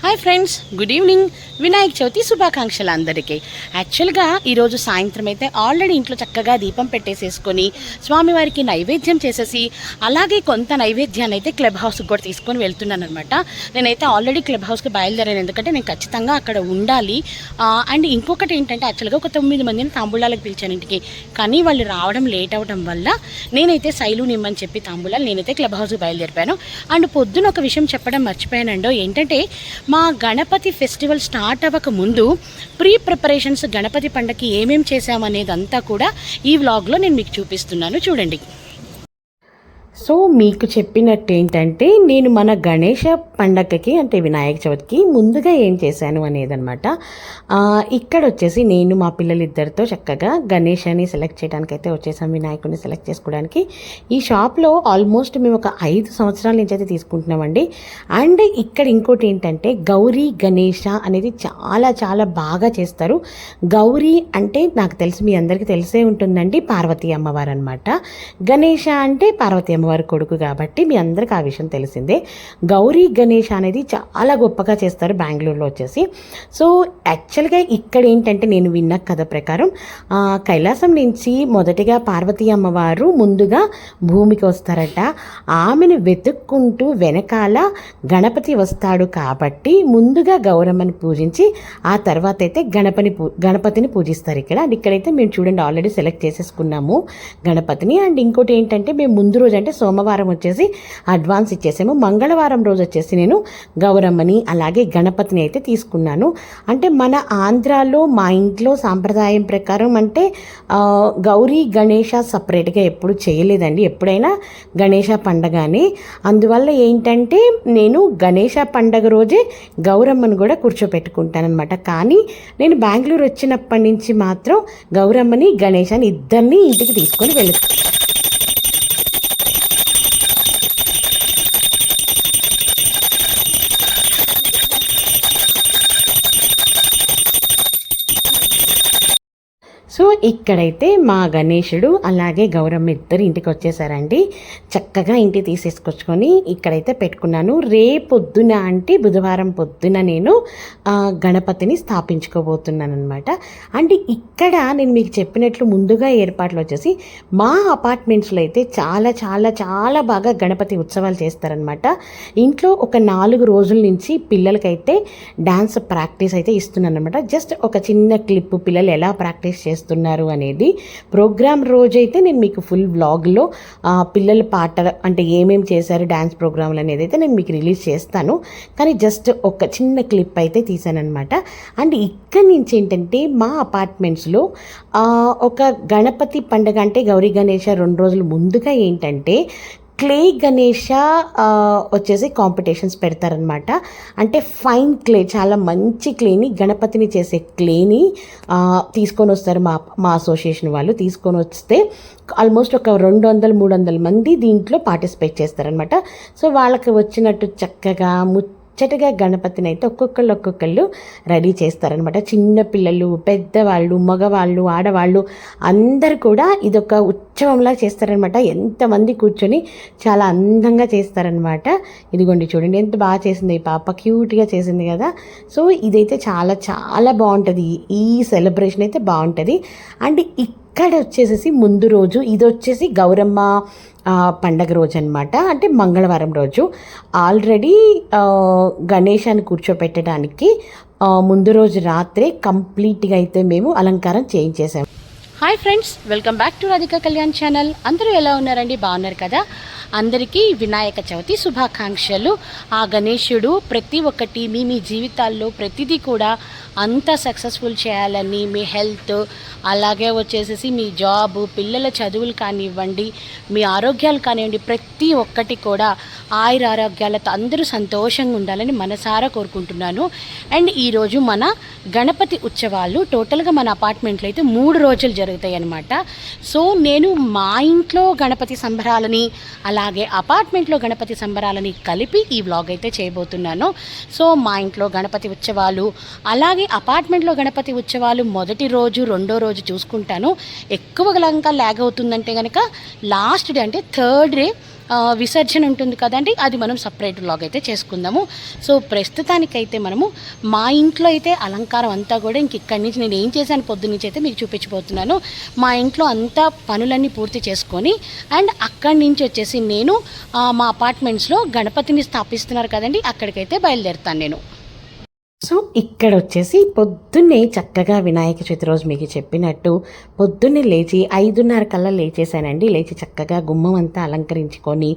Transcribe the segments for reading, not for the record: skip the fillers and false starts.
Hi friends, good evening. Vinayaka Chavithi శుభాకాంక్షలు అందరికీ. యాక్చువల్గా ఈరోజు సాయంత్రం అయితే ఆల్రెడీ ఇంట్లో చక్కగా దీపం పెట్టేసేసుకొని స్వామివారికి నైవేద్యం చేసేసి అలాగే కొంత నైవేద్యాన్ని అయితే క్లబ్ హౌస్కి కూడా తీసుకొని వెళ్తున్నాను అనమాట. నేనైతే ఆల్రెడీ క్లబ్ హౌస్కి బయలుదేరాను, ఎందుకంటే నేను ఖచ్చితంగా అక్కడ ఉండాలి. అండ్ ఇంకొకటి ఏంటంటే యాక్చువల్గా ఒక 9 మందిని తాంబూలాలకు పిలిచాను ఇంటికి, కానీ వాళ్ళు రావడం లేట్ అవ్వడం వల్ల నేనైతే శైలు నిమ్మని చెప్పి తాంబూలాలు నేనైతే క్లబ్ హౌస్కి బయలుదేరిపాను. అండ్ పొద్దున ఒక విషయం చెప్పడం మర్చిపోయానండో, ఏంటంటే మా గణపతి ఫెస్టివల్ స్టార్ట్ అవ్వక ముందు ప్రీ ప్రిపరేషన్స్ గణపతి పండగకి ఏమేం చేశామనేదంతా కూడా ఈ వ్లాగ్లో నేను మీకు చూపిస్తున్నాను, చూడండి. సో మీకు చెప్పినట్టు ఏంటంటే నేను మన గణేష పండగకి అంటే వినాయక చవితికి ముందుగా ఏం చేశాను అనేదన్నమాట. ఇక్కడ వచ్చేసి నేను మా పిల్లలిద్దరితో చక్కగా గణేషని సెలెక్ట్ చేయడానికి అయితే వచ్చేసాం, వినాయకుడిని సెలెక్ట్ చేసుకోవడానికి. ఈ షాప్లో ఆల్మోస్ట్ మేము ఒక 5 సంవత్సరాల నుంచి అయితే తీసుకుంటున్నామండి. అండ్ ఇక్కడ ఇంకోటి ఏంటంటే గౌరీ గణేష అనేది చాలా చాలా బాగా చేస్తారు. గౌరీ అంటే నాకు తెలిసి మీ అందరికీ తెలిసే ఉంటుందండి, పార్వతీ అమ్మవారు అనమాట. గణేష అంటే పార్వతీ అమ్మవారు కొడుకు కాబట్టి మీ అందరికీ ఆ విషయం తెలిసిందే. గౌరీ గణేష్ అనేది చాలా గొప్పగా చేస్తారు బెంగళూరులో వచ్చేసి. సో యాక్చువల్గా ఇక్కడ ఏంటంటే నేను విన్న కథ ప్రకారం కైలాసం నుంచి మొదటిగా పార్వతీ అమ్మవారు ముందుగా భూమికి వస్తారట. ఆమెను వెతుక్కుంటూ వెనకాల గణపతి వస్తాడు కాబట్టి ముందుగా గౌరమ్మని పూజించి ఆ తర్వాత అయితే గణపతిని పూజిస్తారు ఇక్కడ. అండ్ ఇక్కడైతే మేము చూడండి ఆల్రెడీ సెలెక్ట్ చేసేసుకున్నాము గణపతిని. అండ్ ఇంకోటి ఏంటంటే మేము ముందు రోజు అంటే సోమవారం వచ్చేసి అడ్వాన్స్ ఇచ్చేసాము, మంగళవారం రోజు వచ్చేసి నేను గౌరమ్మని అలాగే గణపతిని అయితే తీసుకున్నాను. అంటే మన ఆంధ్రాలో మా ఇంట్లో సాంప్రదాయం ప్రకారం అంటే గౌరీ గణేష సపరేట్గా ఎప్పుడు చేయలేదండి, ఎప్పుడైనా గణేష పండగని. అందువల్ల ఏంటంటే నేను గణేష పండగ రోజే గౌరమ్మను కూడా కూర్చోపెట్టుకుంటానమాట. కానీ నేను బెంగళూరు వచ్చినప్పటి నుంచి మాత్రం గౌరమ్మని గణేషని ఇద్దరిని ఇంటికి తీసుకొని వెళ్తాను. సో ఇక్కడైతే మా గణేశుడు అలాగే గౌరమ్మ ఇద్దరు ఇంటికి వచ్చేసారండి. చక్కగా ఇంటికి తీసేసుకొచ్చుకొని ఇక్కడైతే పెట్టుకున్నాను. రేపొద్దున అంటే బుధవారం పొద్దున నేను గణపతిని స్థాపించుకోబోతున్నాను అనమాట. అండ్ ఇక్కడ నేను మీకు చెప్పినట్లు ముందుగా ఏర్పాట్లు వచ్చేసి మా అపార్ట్మెంట్స్లో అయితే చాలా చాలా చాలా బాగా గణపతి ఉత్సవాలు చేస్తారనమాట. ఇంట్లో ఒక 4 రోజుల నుంచి పిల్లలకైతే డ్యాన్స్ ప్రాక్టీస్ అయితే ఇస్తున్నాను అనమాట. జస్ట్ ఒక చిన్న క్లిప్ పిల్లలు ఎలా ప్రాక్టీస్ చేస్తున్నారు అనేది. ప్రోగ్రామ్ రోజైతే నేను మీకు ఫుల్ వ్లాగ్లో పిల్లల పాటలు అంటే ఏమేమి చేశారు డ్యాన్స్ ప్రోగ్రాంలు అనేది అయితే నేను మీకు రిలీజ్ చేస్తాను. కానీ జస్ట్ ఒక చిన్న క్లిప్ అయితే తీసానమాట. అండ్ ఇక్కడి నుంచి ఏంటంటే మా అపార్ట్మెంట్స్లో ఒక గణపతి పండుగ అంటే గౌరీ గణేష 2 రోజుల ముందుగా ఏంటంటే క్లే గణేష వచ్చేసి కాంపిటీషన్స్ పెడతారనమాట. అంటే ఫైన్ క్లే, చాలా మంచి క్లేని గణపతిని చేసే క్లేని తీసుకొని వస్తారు మా అసోసియేషన్ వాళ్ళు. తీసుకొని వస్తే ఆల్మోస్ట్ ఒక 200-300 మంది దీంట్లో పార్టిసిపేట్ చేస్తారనమాట. సో వాళ్ళకి వచ్చినట్టు చక్కగా ముచ్చటగా గణపతిని అయితే ఒక్కొక్కళ్ళు రెడీ చేస్తారనమాట. చిన్నపిల్లలు, పెద్దవాళ్ళు, మగవాళ్ళు, ఆడవాళ్ళు అందరు కూడా ఇదొక ఉత్సవంలా చేస్తారనమాట. ఎంతమంది కూర్చొని చాలా అందంగా చేస్తారనమాట. ఇదిగోండి చూడండి ఎంత బాగా చేసింది ఈ పాప, క్యూట్గా చేసింది కదా. సో ఇదైతే చాలా చాలా బాగుంటుంది, ఈ సెలబ్రేషన్ అయితే బాగుంటుంది. అండ్ ఇక్కడ వచ్చేసేసి ముందు రోజు ఇది వచ్చేసి గౌరమ్మ పండగ రోజు అనమాట. అంటే మంగళవారం రోజు ఆల్రెడీ గణేశాన్ని కూర్చోపెట్టడానికి ముందు రోజు రాత్రే కంప్లీట్గా అయితే మేము అలంకారం చేయించేసాము. Hi friends, welcome back to Radhika Kalyan channel. అందరూ ఎలా ఉన్నారండి? బాగున్నారు కదా? అందరికీ వినాయక చవితి శుభాకాంక్షలు. ఆ గణేశుడు ప్రతి ఒక్కటి మీ జీవితాల్లో ప్రతిదీ కూడా అంత సక్సెస్ఫుల్ చేయాలని, మీ హెల్త్ అలాగే వచ్చేసేసి మీ జాబ్, పిల్లల చదువులు కానివ్వండి, మీ ఆరోగ్యాలు కానివ్వండి, ప్రతి ఒక్కటి కూడా ఆయురారోగ్యాలతో అందరూ సంతోషంగా ఉండాలని మనసారా కోరుకుంటున్నాను. అండ్ ఈరోజు మన గణపతి ఉత్సవాలు టోటల్గా మన అపార్ట్మెంట్లో అయితే 3 రోజులు జరుగుతాయి అన్నమాట. సో నేను మా ఇంట్లో గణపతి సంబరాలని అలాగే అపార్ట్మెంట్లో గణపతి సంబరాలని కలిపి ఈ వ్లాగ్ అయితే చేయబోతున్నాను. సో మా ఇంట్లో గణపతి ఉత్సవాలు అలాగే అలాగే అపార్ట్మెంట్లో గణపతి ఉత్సవాలు మొదటి రోజు రెండో రోజు చూసుకుంటాను. ఎక్కువగా ఇంకా ల్యాగ్ అవుతుందంటే కనుక లాస్ట్ డే అంటే థర్డ్ డే విసర్జన ఉంటుంది కదండి, అది మనం సపరేట్ వ్లాగ్ అయితే చేసుకుందాము. సో ప్రస్తుతానికైతే మనము మా ఇంట్లో అయితే అలంకారం అంతా కూడా ఇంక ఇక్కడి నుంచి నేను ఏం చేశాను పొద్దున్నుంచి అయితే మీకు చూపించబోతున్నాను. మా ఇంట్లో అంతా పనులన్నీ పూర్తి చేసుకొని అండ్ అక్కడి నుంచి వచ్చేసి నేను మా అపార్ట్మెంట్స్లో గణపతిని స్థాపిస్తున్నారు కదండి, అక్కడికైతే బయలుదేరుతాను నేను. సో ఇక్కడ వచ్చేసి పొద్దున్నే చక్కగా వినాయక చవితి రోజు మీకు చెప్పినట్టు పొద్దున్నే లేచి 5:30 కల్లా లేచేసానండి. లేచి చక్కగా గుమ్మం అంతా అలంకరించుకొని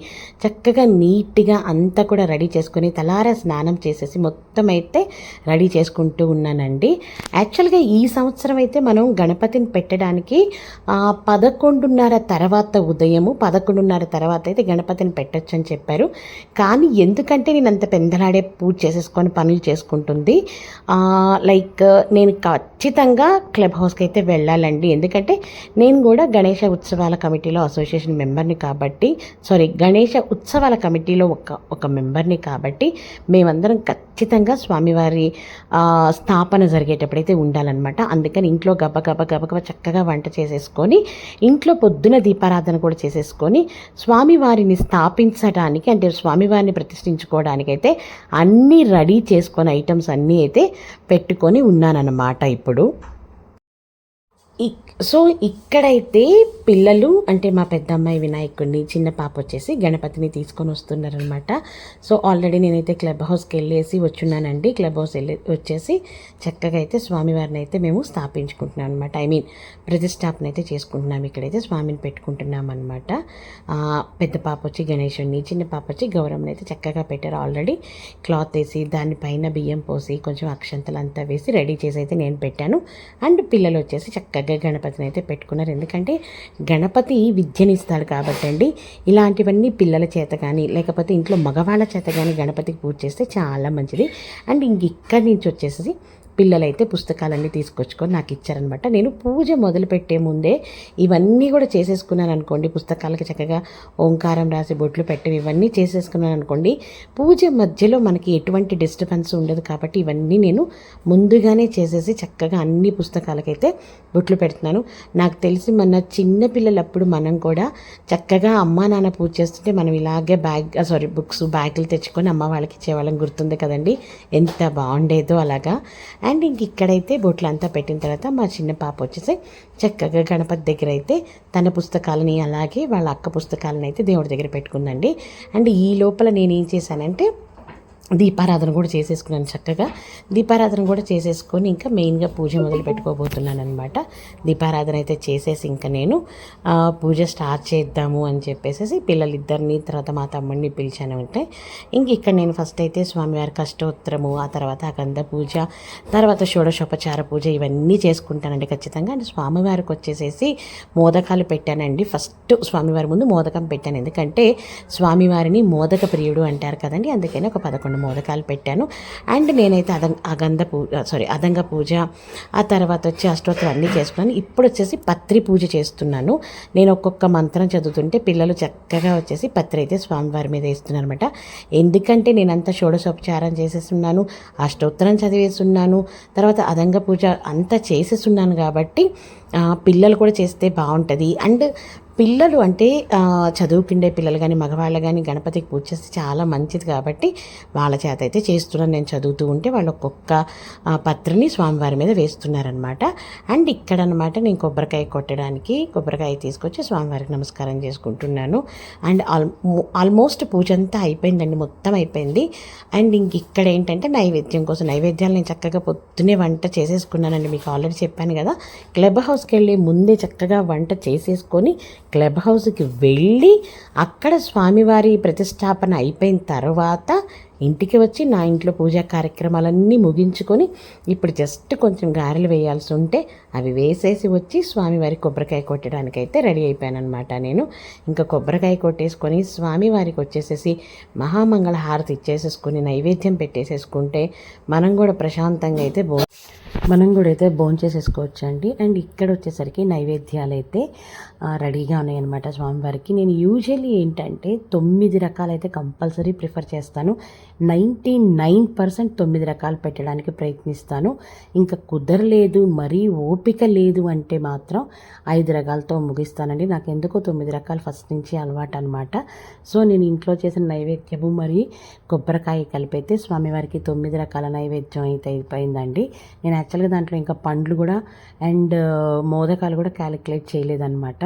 చక్కగా నీట్గా అంతా కూడా రెడీ చేసుకొని తలారా స్నానం చేసేసి మొత్తం అయితే రెడీ చేసుకుంటూ ఉన్నానండి. యాక్చువల్గా ఈ సంవత్సరం అయితే మనం గణపతిని పెట్టడానికి 11:30 తర్వాత ఉదయము 11:30 తర్వాత అయితే గణపతిని పెట్టచ్చు అని చెప్పారు. కానీ ఎందుకంటే నేను అంత పెందలాడే పూజ చేసేసుకొని పనులు చేసుకుంటుంది, లైక్ నేను ఖచ్చితంగా క్లబ్ హౌస్కి అయితే వెళ్ళాలండి. ఎందుకంటే నేను కూడా గణేష ఉత్సవాల కమిటీలో అసోసియేషన్ మెంబర్ని కాబట్టి గణేష ఉత్సవాల కమిటీలో ఒక మెంబర్ని కాబట్టి మేమందరం ఖచ్చితంగా స్వామివారి స్థాపన జరిగేటప్పుడైతే ఉండాలన్నమాట. అందుకని ఇంట్లో గబగబ చక్కగా వంట చేసేసుకొని ఇంట్లో పొద్దున దీపారాధన కూడా చేసేసుకొని స్వామివారిని స్థాపించడానికి అంటే స్వామివారిని ప్రతిష్ఠించుకోవడానికైతే అన్నీ రెడీ చేసుకొని ఐటమ్స్ అన్నీ అయితే పెట్టుకొని ఉన్నానన్నమాట ఇప్పుడు. సో ఇక్కడైతే పిల్లలు అంటే మా పెద్ద అమ్మాయి వినాయకుడిని, చిన్న పాప వచ్చేసి గణపతిని తీసుకొని వస్తున్నారనమాట. సో ఆల్రెడీ నేనైతే క్లబ్ హౌస్కి వెళ్ళేసి వచ్చున్నానండి. క్లబ్ హౌస్ వచ్చేసి చక్కగా అయితే స్వామివారిని అయితే మేము స్థాపించుకుంటున్నాం అనమాట. ప్రతిష్టాపన అయితే చేసుకుంటున్నాం. ఇక్కడైతే స్వామిని పెట్టుకుంటున్నాం అనమాట. పెద్ద పాప వచ్చి గణేశుడిని, చిన్న పాప వచ్చి గౌరమ్మని అయితే చక్కగా పెట్టారు. ఆల్రెడీ క్లాత్ వేసి దానిపైన బియ్యం పోసి కొంచెం అక్షంతలు అంతా వేసి రెడీ చేసి అయితే నేను పెట్టాను. అండ్ పిల్లలు వచ్చేసి చక్కగా గణపతిని అయితే పెట్టుకున్నారు. ఎందుకంటే గణపతి విద్యనిస్తాడు కాబట్టి అండి, ఇలాంటివన్నీ పిల్లల చేత కానీ లేకపోతే ఇంట్లో మగవాళ్ళ చేత కానీ గణపతికి పూజ చేస్తే చాలా మంచిది. అండ్ ఇక్కడి నుంచి వచ్చేసి పిల్లలైతే పుస్తకాలన్నీ తీసుకొచ్చుకొని నాకు ఇచ్చారనమాట. నేను పూజ మొదలుపెట్టే ముందే ఇవన్నీ కూడా చేసేసుకున్నాను అనుకోండి, పుస్తకాలకి చక్కగా ఓంకారం రాసి బొట్లు పెట్టవి ఇవన్నీ చేసేసుకున్నాను అనుకోండి, పూజ మధ్యలో మనకి ఎటువంటి డిస్టర్బెన్స్ ఉండదు. కాబట్టి ఇవన్నీ నేను ముందుగానే చేసేసి చక్కగా అన్ని పుస్తకాలకైతే బొట్లు పెడుతున్నాను. నాకు తెలిసి మన చిన్నపిల్లలప్పుడు మనం కూడా చక్కగా అమ్మా నాన్న పూజ చేస్తుంటే మనం ఇలాగే బుక్స్ బ్యాగులు తెచ్చుకొని అమ్మ వాళ్ళకి ఇచ్చేవాళ్ళం, గుర్తుంది కదండి, ఎంత బాగుండేదో అలాగా. అండ్ ఇక్కడైతే బొట్లు అంతా పెట్టిన తర్వాత మా చిన్న పాప వచ్చేసి చక్కగా గణపతి దగ్గర అయితే తన పుస్తకాలని అలాగే వాళ్ళ అక్క పుస్తకాలను అయితే దేవుడి దగ్గర పెట్టుకుందండి. అండ్ ఈ లోపల నేను ఏం చేశానంటే దీపారాధన కూడా చేసేసుకున్నాను. చక్కగా దీపారాధన కూడా చేసేసుకొని ఇంకా మెయిన్గా పూజ మొదలు పెట్టుకోబోతున్నాను అనమాట. దీపారాధన అయితే చేసేసి ఇంకా నేను పూజ స్టార్ట్ చేద్దాము అని చెప్పేసి పిల్లలిద్దరిని తర్వాత మా తమ్ముడిని పిలిచాను. అంటే ఇక్కడ నేను ఫస్ట్ అయితే స్వామివారికి అష్టోత్తరము, ఆ తర్వాత గంధ పూజ, తర్వాత షోడశోపచార పూజ ఇవన్నీ చేసుకుంటానండి ఖచ్చితంగా. అండ్ స్వామివారికి వచ్చేసేసి మోదకాలు పెట్టానండి. ఫస్ట్ స్వామివారి ముందు మోదకం పెట్టాను, ఎందుకంటే స్వామివారిని మోదక ప్రియుడు అంటారు కదండి, అందుకని ఒక 11 మోదకాలు పెట్టాను. అండ్ నేనైతే అదంగ పూజ, ఆ తర్వాత వచ్చి అష్టోత్తరం అన్నీ చేసుకున్నాను. ఇప్పుడు వచ్చేసి పత్రి పూజ చేస్తున్నాను. నేను ఒక్కొక్క మంత్రం చదువుతుంటే పిల్లలు చక్కగా వచ్చేసి పత్రి అయితే స్వామివారి మీద వేస్తున్నారు అనమాట. ఎందుకంటే నేనంతా షోడశోపచారం చేసేస్తున్నాను, అష్టోత్తరం చదివేస్తున్నాను, తర్వాత అదంగ పూజ అంతా చేసేస్తున్నాను కాబట్టి పిల్లలు కూడా చేస్తే బాగుంటుంది. అండ్ పిల్లలు అంటే చదువుకుండే పిల్లలు కానీ మగవాళ్ళు కానీ గణపతికి పూజ చేస్తే చాలా మంచిది కాబట్టి వాళ్ళ చేత అయితే చేస్తున్నాను. నేను చదువుతూ ఉంటే వాళ్ళు ఒక్కొక్క పత్రిని స్వామివారి మీద వేస్తున్నారనమాట. అండ్ ఇక్కడ అనమాట నేను కొబ్బరికాయ కొట్టడానికి కొబ్బరికాయ తీసుకొచ్చి స్వామివారికి నమస్కారం చేసుకుంటున్నాను. అండ్ ఆల్మోస్ట్ పూజ అంతా అయిపోయిందండి, మొత్తం అయిపోయింది. అండ్ ఇక్కడ ఏంటంటే నైవేద్యం కోసం నైవేద్యాలు నేను చక్కగా పొద్దునే వంట చేసేసుకున్నానండి. మీకు ఆల్రెడీ చెప్పాను కదా, క్లబ్ హౌస్కి వెళ్ళి ముందే చక్కగా వంట చేసేసుకొని క్లబ్ హౌస్కి వెళ్ళి అక్కడ స్వామివారి ప్రతిష్టాపన అయిపోయిన తర్వాత ఇంటికి వచ్చి నా ఇంట్లో పూజా కార్యక్రమాలన్నీ ముగించుకొని ఇప్పుడు జస్ట్ కొంచెం గారెలు వేయాల్సి ఉంటే అవి వేసేసి వచ్చి స్వామివారి కొబ్బరికాయ కొట్టడానికైతే రెడీ అయిపోయాను అనమాట. నేను ఇంకా కొబ్బరికాయ కొట్టేసుకొని స్వామివారికి వచ్చేసేసి మహామంగళ హారతి ఇచ్చేసేసుకొని నైవేద్యం పెట్టేసేసుకుంటే మనం కూడా ప్రశాంతంగా అయితే భోంచేసేసుకోవచ్చు అండి. అండ్ ఇక్కడ వచ్చేసరికి నైవేద్యాలు అయితే రెడీగా ఉన్నాయన్నమాట స్వామివారికి. నేను యూజువల్లీ ఏంటంటే 9 రకాలైతే కంపల్సరీ ప్రిఫర్ చేస్తాను. 99% 9 రకాలు పెట్టడానికి ప్రయత్నిస్తాను. ఇంకా కుదరలేదు, మరీ ఓపిక లేదు అంటే మాత్రం 5 రకాలతో ముగిస్తానండి. నాకు ఎందుకో 9 రకాలు ఫస్ట్ నుంచి అలవాటు అనమాట. సో నేను ఇంట్లో చేసిన నైవేద్యము మరి కొబ్బరికాయ కలిపైతే స్వామివారికి 9 రకాల నైవేద్యం అయితే అయిపోయిందండి. నేను యాక్చువల్గా దాంట్లో ఇంకా పండ్లు కూడా అండ్ మోదకాలు కూడా క్యాలిక్యులేట్ చేయలేదన్నమాట.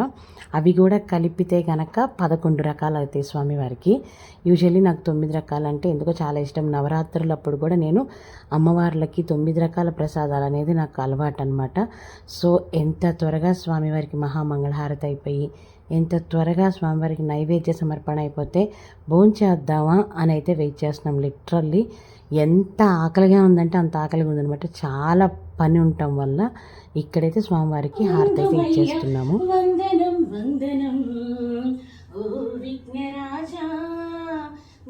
అవి కూడా కలిపితే కనుక 11 రకాలు అవుతాయి స్వామివారికి. యూజువల్లీ నాకు 9 రకాలు అంటే ఎందుకో చాలా ఇష్టం. నవరాత్రులప్పుడు కూడా నేను అమ్మవార్లకి 9 రకాల ప్రసాదాలు అనేది నాకు అలవాటు అనమాట. సో ఎంత త్వరగా స్వామివారికి మహామంగళహారతి అయిపోయి ఎంత త్వరగా స్వామివారికి నైవేద్య సమర్పణ అయిపోతే భోంచేద్దామా అని అయితే వెయిట్ చేస్తున్నాం. లిటరల్లీ ఎంత ఆకలిగా ఉందంటే అంత ఆకలిగా ఉందనమాట. చాలా పని ఉండటం వల్ల ఇక్కడైతే స్వామివారికి హారతి అయితే ఇచ్చేస్తున్నాము. వందనం వందనం ఓ విఘ్నరాజా,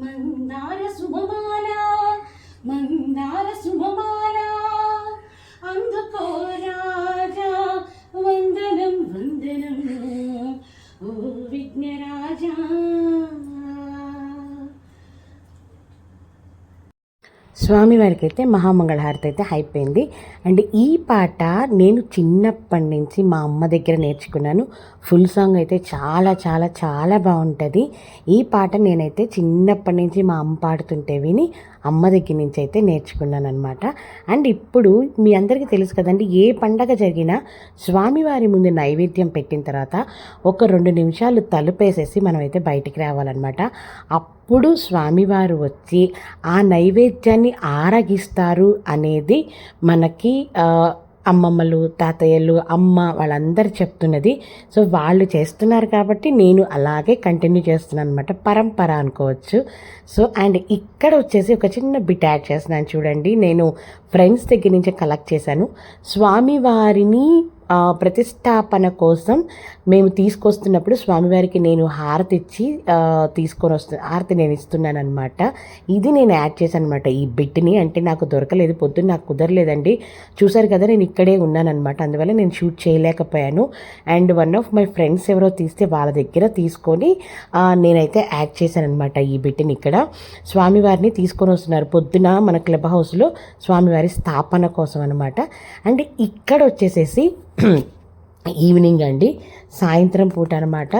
మందార శుభమాల మందార శుభమాల అందుకో రాజా, వందనం వందనం ఓ విఘ్నరాజా. స్వామివారికి అయితే మహామంగళహారతి అయితే అయిపోయింది. అండ్ ఈ పాట నేను చిన్నప్పటి నుంచి మా అమ్మ దగ్గర నేర్చుకున్నాను. ఫుల్ సాంగ్ అయితే చాలా చాలా చాలా బాగుంటుంది. ఈ పాట నేనైతే చిన్నప్పటి నుంచి మా అమ్మ పాడుతుంటే విని అమ్మ దగ్గర నుంచి అయితే నేర్చుకున్నాను అనమాట. అండ్ ఇప్పుడు మీ అందరికీ తెలుసు కదండి, ఏ పండగ జరిగినా స్వామివారి ముందు నైవేద్యం పెట్టిన తర్వాత ఒక 2 నిమిషాలు తలుపేసేసి మనమైతే బయటికి రావాలన్నమాట. అప్పుడు స్వామివారు వచ్చి ఆ నైవేద్యాన్ని ఆరగిస్తారు అనేది మనకి అమ్మమ్మలు, తాతయ్యలు, అమ్మ వాళ్ళందరూ చెప్తున్నది. సో వాళ్ళు చేస్తున్నారు కాబట్టి నేను అలాగే కంటిన్యూ చేస్తున్నాను అనమాట. పరంపర అనుకోవచ్చు. సో అండ్ ఇక్కడ వచ్చేసి ఒక చిన్న బిట్ యాడ్ చేస్తున్నాను చూడండి. నేను ఫ్రెండ్స్ దగ్గర నుంచి కలెక్ట్ చేశాను. స్వామివారిని ప్రతిష్టాపన కోసం మేము తీసుకొస్తున్నప్పుడు స్వామివారికి నేను హారతి ఇచ్చి హారతి నేను ఇస్తున్నాను అనమాట. ఇది నేను యాడ్ చేశాను అనమాట ఈ బిట్ని. అంటే నాకు దొరకలేదు, పొద్దున్న నాకు కుదరలేదండి. చూసారు కదా, నేను ఇక్కడే ఉన్నాను అనమాట. అందువల్ల నేను షూట్ చేయలేకపోయాను. And one of my friends ఎవరో తీస్తే వాళ్ళ దగ్గర తీసుకొని నేనైతే యాడ్ చేశాను అనమాట ఈ బిట్ని. ఇక్కడ స్వామివారిని తీసుకొని వస్తున్నారు పొద్దున మన క్లబ్ హౌస్లో స్వామివారి స్థాపన కోసం అనమాట. అండ్ ఇక్కడ వచ్చేసేసి ఈవినింగ్ అండి, సాయంత్రం పూట అనమాట.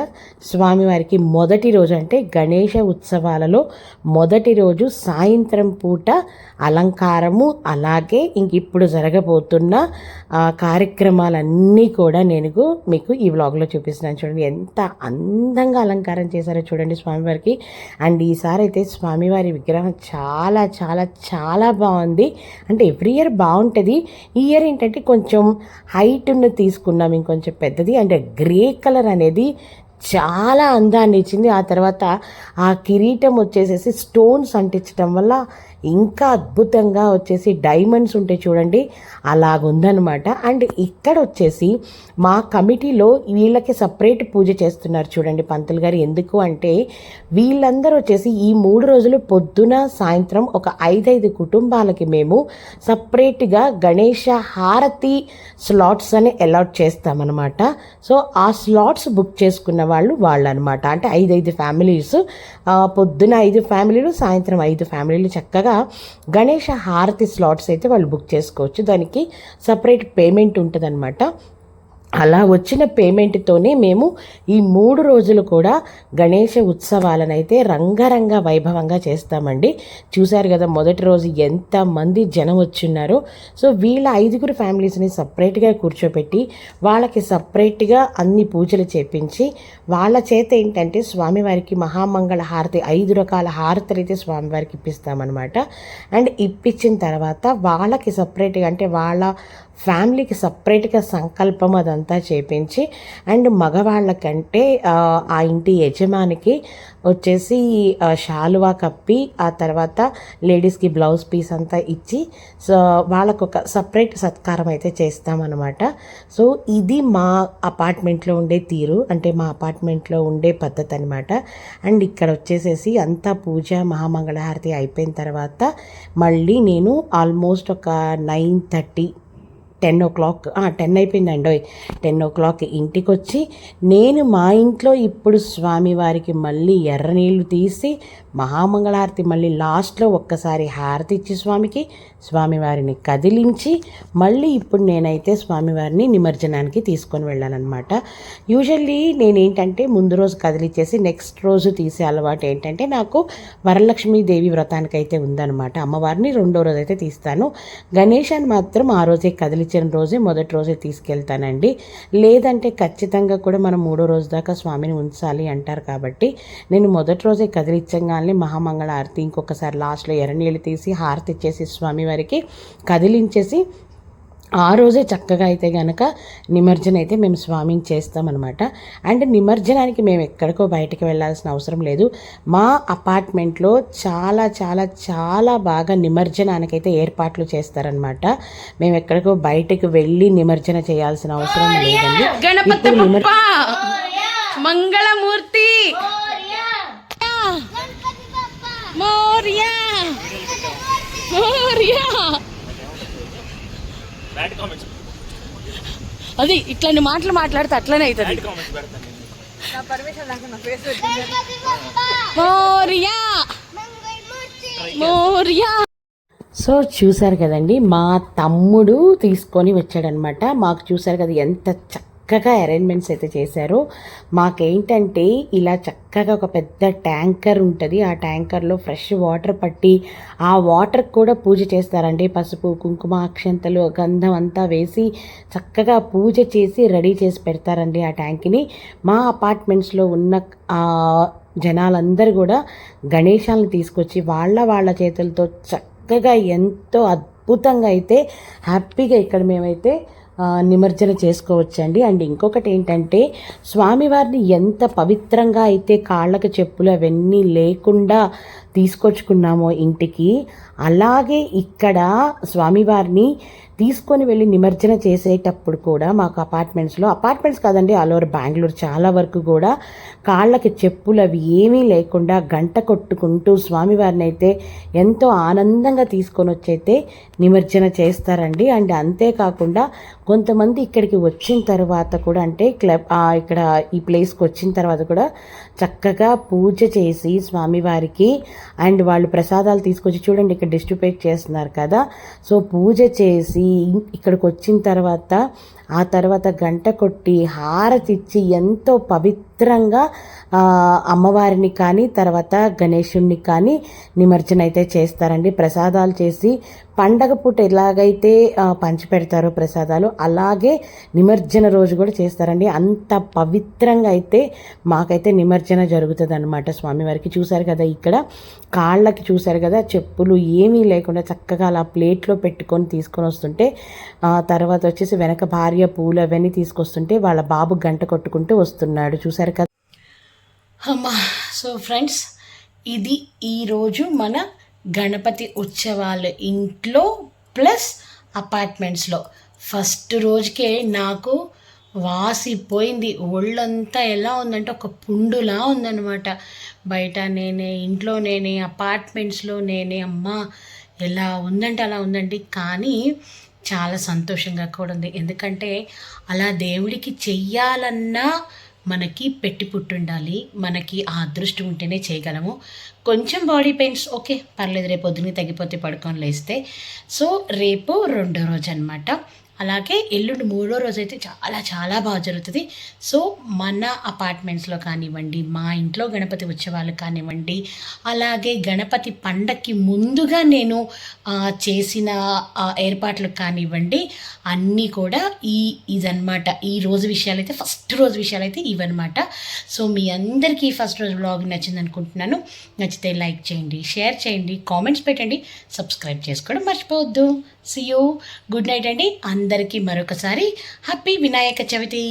స్వామివారికి మొదటి రోజు అంటే గణేష ఉత్సవాలలో మొదటి రోజు సాయంత్రం పూట అలంకారము, అలాగే ఇంక ఇప్పుడు జరగబోతున్న కార్యక్రమాలన్నీ కూడా నేను మీకు ఈ వ్లాగ్లో చూపిస్తున్నాను. చూడండి ఎంత అందంగా అలంకారం చేశారో చూడండి స్వామివారికి. అండ్ ఈసారి అయితే స్వామివారి విగ్రహం చాలా చాలా చాలా బాగుంది. అంటే ఎవ్రీ ఇయర్ బాగుంటుంది. ఈ ఇయర్ ఏంటంటే కొంచెం హైట్ను తీసుకున్నాం, ఇంకొంచెం పెద్దది. అండ్ గ్రే కలర్ అనేది చాలా అందాన్ని ఇచ్చింది. ఆ తర్వాత ఆ కిరీటం వచ్చేసేసి స్టోన్స్ అంటించడం వల్ల ఇంకా అద్భుతంగా వచ్చేసి డైమండ్స్ ఉంటాయి చూడండి, అలాగుందనమాట. అండ్ ఇక్కడ వచ్చేసి మా కమిటీలో వీళ్ళకి సపరేట్ పూజ చేస్తున్నారు చూడండి పంతులు గారు. ఎందుకు అంటే వీళ్ళందరూ వచ్చేసి ఈ 3 రోజులు పొద్దున సాయంత్రం ఒక 5 కుటుంబాలకి మేము సపరేట్గా గణేష హారతి స్లాట్స్ అని అలాట్ చేస్తామన్నమాట. సో ఆ స్లాట్స్ బుక్ చేసుకున్న వాళ్ళు అనమాట. అంటే 5 ఫ్యామిలీస్, పొద్దున 5 ఫ్యామిలీలు, సాయంత్రం 5 ఫ్యామిలీలు చక్కగా గణేష హారతి స్లాట్స్ అయితే వాళ్ళు బుక్ చేసుకోవచ్చు. దానికి సపరేట్ పేమెంట్ ఉంటుంది అనమాట. అలా వచ్చిన పేమెంట్తోనే మేము ఈ 3 రోజులు కూడా గణేష ఉత్సవాలను అయితే రంగరంగ వైభవంగా చేస్తామండి. చూశారు కదా మొదటి రోజు ఎంతమంది జనం వచ్చున్నారో. సో వీళ్ళ 5 ఫ్యామిలీస్ని సపరేట్గా కూర్చోపెట్టి వాళ్ళకి సపరేట్గా అన్ని పూజలు చేపించి వాళ్ళ చేత ఏంటంటే స్వామివారికి మహామంగళ హారతి 5 రకాల హారతులు అయితే స్వామివారికి ఇప్పిస్తామన్నమాట. అండ్ ఇప్పించిన తర్వాత వాళ్ళకి సపరేట్గా అంటే వాళ్ళ ఫ్యామిలీకి సపరేట్గా సంకల్పం అదంతా చేపించి అండ్ మగవాళ్ళకంటే ఆ ఇంటి యజమానికి వచ్చేసి శాలువా కప్పి ఆ తర్వాత లేడీస్కి బ్లౌజ్ పీస్ అంతా ఇచ్చి సో వాళ్ళకు ఒక సపరేట్ సత్కారం అయితే చేస్తామన్నమాట. సో ఇది మా అపార్ట్మెంట్లో ఉండే తీరు, అంటే మా అపార్ట్మెంట్లో ఉండే పద్ధతి అనమాట. అండ్ ఇక్కడ వచ్చేసేసి అంతా పూజ మహామంగళహారతి అయిపోయిన తర్వాత మళ్ళీ నేను ఆల్మోస్ట్ ఒక 9:30 10 అయిపోయిందండి. 10 ఇంటికి వచ్చి నేను మా ఇంట్లో ఇప్పుడు స్వామివారికి మళ్ళీ ఎర్ర నీళ్ళు తీసి మహామంగళారతి మళ్ళీ లాస్ట్లో ఒక్కసారి హారతి ఇచ్చి స్వామివారిని కదిలించి మళ్ళీ ఇప్పుడు నేనైతే స్వామివారిని నిమజ్జనానికి తీసుకొని వెళ్ళానమాట. యూజువల్లీ నేనేంటంటే ముందు రోజు కదిలిచ్చేసి నెక్స్ట్ రోజు తీసే అలవాటు ఏంటంటే నాకు వరలక్ష్మీదేవి వ్రతానికైతే ఉందన్నమాట. అమ్మవారిని రెండో రోజు అయితే తీస్తాను. గణేశాన్ని మాత్రం ఆ రోజే కదిలించిన రోజే మొదటి రోజే తీసుకెళ్తానండి. లేదంటే ఖచ్చితంగా కూడా మనం మూడో రోజు దాకా స్వామిని ఉంచాలి అంటారు కాబట్టి నేను మొదటి రోజే కదిలించగానే మహామంగళ హారతి ఇంకొకసారి లాస్ట్లో ఎర్రనీళ్ళు తీసి హారతి ఇచ్చేసి స్వామివారికి కదిలించేసి ఆ రోజే చక్కగా అయితే కనుక నిమజ్జన అయితే మేము స్వామిని చేస్తామన్నమాట. అండ్ నిమజ్జనానికి మేము ఎక్కడికో బయటకు వెళ్ళాల్సిన అవసరం లేదు. మా అపార్ట్మెంట్లో చాలా చాలా చాలా బాగా నిమజ్జనానికైతే ఏర్పాట్లు చేస్తారనమాట. మేము ఎక్కడికో బయటకు వెళ్ళి నిమజ్జన చేయాల్సిన అవసరం లేదండి. గణపతి మంగళమూర్తి మోరియా మోరియా అది ఇట్లాంటి మాటలు మాట్లాడితే అట్లనే అవుతుంది. మోరియా మోరియా. సో చూసారు కదండి, మా తమ్ముడు తీసుకొని వచ్చాడనమాట. మాకు చూసారు కదా ఎంత చక్కగా అరేంజ్మెంట్స్ అయితే చేశారు. మాకేంటంటే ఇలా చక్కగా ఒక పెద్ద ట్యాంకర్ ఉంటుంది. ఆ ట్యాంకర్లో ఫ్రెష్ వాటర్ పట్టి ఆ వాటర్ కూడా పూజ చేస్తారండి. పసుపు కుంకుమ అక్షంతలు గంధం అంతా వేసి చక్కగా పూజ చేసి రెడీ చేసి పెడతారండి ఆ ట్యాంక్ని. మా అపార్ట్మెంట్స్లో ఉన్న జనాలందరూ కూడా గణేశాలను తీసుకొచ్చి వాళ్ళ చేతులతో చక్కగా ఎంతో అద్భుతంగా అయితే హ్యాపీగా ఇక్కడ మేమైతే నిమజ్జన చేసుకోవచ్చండి. అండ్ ఇంకొకటి ఏంటంటే స్వామివారిని ఎంత పవిత్రంగా అయితే కాళ్ళకు చెప్పులు అవన్నీ లేకుండా తీసుకొచ్చుకున్నామో ఇంటికి, అలాగే ఇక్కడ స్వామివారిని తీసుకొని వెళ్ళి నిమజ్జన చేసేటప్పుడు కూడా మాకు అపార్ట్మెంట్స్ కాదండి, ఆల్ ఓవర్ బెంగళూరు చాలా వరకు కూడా కాళ్ళకి చెప్పులు అవి ఏమీ లేకుండా గంట కొట్టుకుంటూ స్వామివారిని అయితే ఎంతో ఆనందంగా తీసుకొని వచ్చి అయితే నిమజ్జన చేస్తారండి. అండ్ అంతేకాకుండా కొంతమంది ఇక్కడికి వచ్చిన తర్వాత కూడా అంటే ఇక్కడ ఈ ప్లేస్కి వచ్చిన తర్వాత కూడా చక్కగా పూజ చేసి స్వామివారికి అండ్ వాళ్ళు ప్రసాదాలు తీసుకొచ్చి చూడండి ఇక్కడ డిస్ట్రిబ్యూట్ చేస్తున్నారు కదా. సో పూజ చేసి ఇక్కడికి వచ్చిన తర్వాత ఆ తర్వాత గంట కొట్టి హారతి ఇచ్చి ఎంతో పవిత్రంగా అమ్మవారిని కానీ తర్వాత గణేశుణ్ణి కానీ నిమజ్జన అయితే చేస్తారండి. ప్రసాదాలు చేసి పండగ పూట ఎలాగైతే పంచిపెడతారో ప్రసాదాలు అలాగే నిమజ్జన రోజు కూడా చేస్తారండి. అంత పవిత్రంగా అయితే మాకైతే నిమజ్జన జరుగుతుంది అనమాట స్వామివారికి. చూశారు కదా ఇక్కడ కాళ్ళకి చూశారు కదా చెప్పులు ఏమీ లేకుండా చక్కగా అలా ప్లేట్లో పెట్టుకొని తీసుకొని వస్తుంటే తర్వాత వచ్చేసి వెనక భార్య పూలు అవన్నీ తీసుకొస్తుంటే వాళ్ళ బాబు గంట కొట్టుకుంటూ వస్తున్నాడు. చూశారు కదా అమ్మా. సో ఫ్రెండ్స్, ఇది ఈరోజు మన గణపతి ఉత్సవాలు ఇంట్లో ప్లస్ అపార్ట్మెంట్స్లో ఫస్ట్ రోజుకే నాకు వాసిపోయింది. ఒళ్ళంతా ఎలా ఉందంటే ఒక పుండులా ఉందన్నమాట. బయట నేనే, ఇంట్లో నేనే, అపార్ట్మెంట్స్లో నేనే. అమ్మ ఎలా ఉందంటే అలా ఉందండి. కానీ చాలా సంతోషంగా కూడా ఉంది. ఎందుకంటే అలా దేవుడికి చెయ్యాలన్నా మనకి పెట్టి పుట్టుండాలి. మనకి ఆ అదృష్టం ఉంటేనే చేయగలము. కొంచెం బాడీ పెయిన్స్ ఓకే పర్లేదు, రేపు పొద్దున్నే తగ్గిపోతే పడుకొని లేస్తే. సో రేపు రెండో రోజు అనమాట. అలాగే ఎల్లుండి మూడో రోజు అయితే చాలా చాలా బాగా జరుగుతుంది. సో మన అపార్ట్మెంట్స్లో కానివ్వండి, మా ఇంట్లో గణపతి ఉత్సవాలు కానివ్వండి, అలాగే గణపతి పండక్కి ముందుగా నేను చేసిన ఏర్పాట్లు కానివ్వండి, అన్నీ కూడా ఇదన్నమాట. ఈ రోజు విషయాలు అయితే ఫస్ట్ రోజు విషయాలు అయితే ఇవన్నమాట. సో మీ అందరికీ ఫస్ట్ రోజు వ్లాగ్ నచ్చింది అనుకుంటున్నాను. నచ్చితే లైక్ చేయండి, షేర్ చేయండి, కామెంట్స్ పెట్టండి, సబ్స్క్రైబ్ చేసుకోవడం మర్చిపోవద్దు. సీ యూ, గుడ్ నైట్ అండి అందరికీ. మరొకసారి హ్యాపీ వినాయక చవితి.